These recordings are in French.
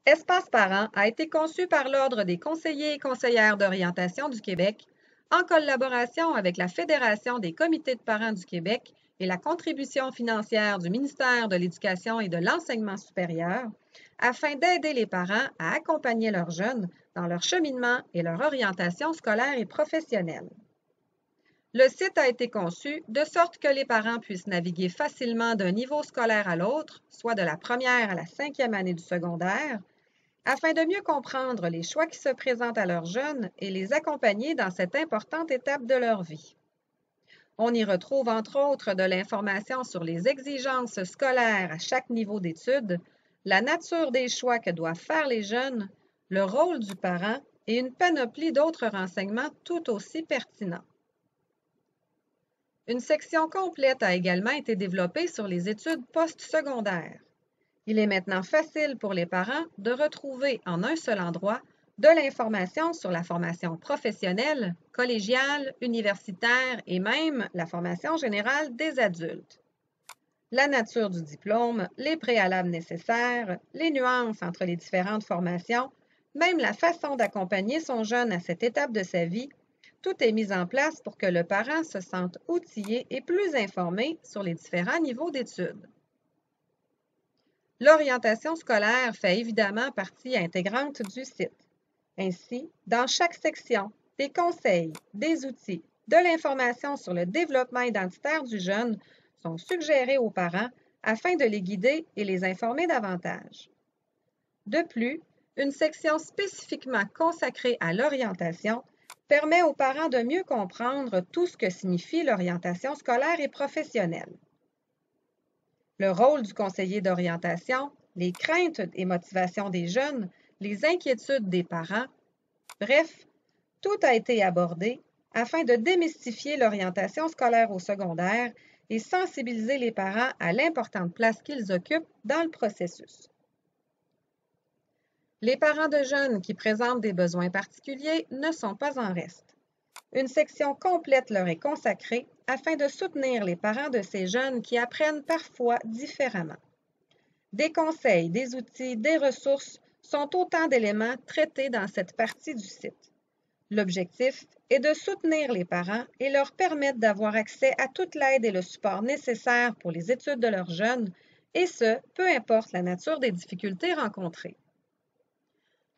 Espace Parents a été conçu par l'Ordre des conseillers et conseillères d'orientation du Québec en collaboration avec la Fédération des comités de parents du Québec et la contribution financière du ministère de l'Éducation et de l'Enseignement supérieur afin d'aider les parents à accompagner leurs jeunes dans leur cheminement et leur orientation scolaire et professionnelle. Le site a été conçu de sorte que les parents puissent naviguer facilement d'un niveau scolaire à l'autre, soit de la première à la 5e année du secondaire, afin de mieux comprendre les choix qui se présentent à leurs jeunes et les accompagner dans cette importante étape de leur vie. On y retrouve entre autres de l'information sur les exigences scolaires à chaque niveau d'études, la nature des choix que doivent faire les jeunes, le rôle du parent et une panoplie d'autres renseignements tout aussi pertinents. Une section complète a également été développée sur les études postsecondaires. Il est maintenant facile pour les parents de retrouver en un seul endroit de l'information sur la formation professionnelle, collégiale, universitaire et même la formation générale des adultes. La nature du diplôme, les préalables nécessaires, les nuances entre les différentes formations, même la façon d'accompagner son jeune à cette étape de sa vie, tout est mis en place pour que le parent se sente outillé et plus informé sur les différents niveaux d'études. L'orientation scolaire fait évidemment partie intégrante du site. Ainsi, dans chaque section, des conseils, des outils, de l'information sur le développement identitaire du jeune sont suggérés aux parents afin de les guider et les informer davantage. De plus, une section spécifiquement consacrée à l'orientation permet aux parents de mieux comprendre tout ce que signifie l'orientation scolaire et professionnelle. Le rôle du conseiller d'orientation, les craintes et motivations des jeunes, les inquiétudes des parents, bref, tout a été abordé afin de démystifier l'orientation scolaire au secondaire et sensibiliser les parents à l'importante place qu'ils occupent dans le processus. Les parents de jeunes qui présentent des besoins particuliers ne sont pas en reste. Une section complète leur est consacrée afin de soutenir les parents de ces jeunes qui apprennent parfois différemment. Des conseils, des outils, des ressources sont autant d'éléments traités dans cette partie du site. L'objectif est de soutenir les parents et leur permettre d'avoir accès à toute l'aide et le support nécessaires pour les études de leurs jeunes, et ce, peu importe la nature des difficultés rencontrées.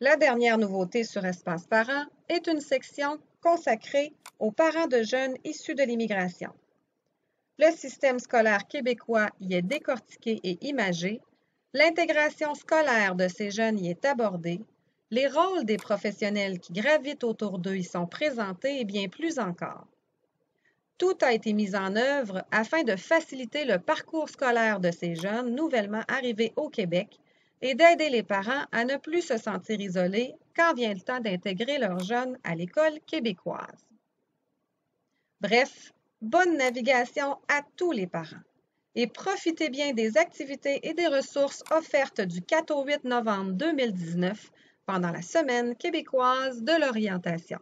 La dernière nouveauté sur Espace Parents est une section consacrée aux parents de jeunes issus de l'immigration. Le système scolaire québécois y est décortiqué et imagé, l'intégration scolaire de ces jeunes y est abordée, les rôles des professionnels qui gravitent autour d'eux y sont présentés et bien plus encore. Tout a été mis en œuvre afin de faciliter le parcours scolaire de ces jeunes nouvellement arrivés au Québec et d'aider les parents à ne plus se sentir isolés quand vient le temps d'intégrer leurs jeunes à l'école québécoise. Bref, bonne navigation à tous les parents et profitez bien des activités et des ressources offertes du 4 au 8 novembre 2019 pendant la Semaine québécoise de l'orientation.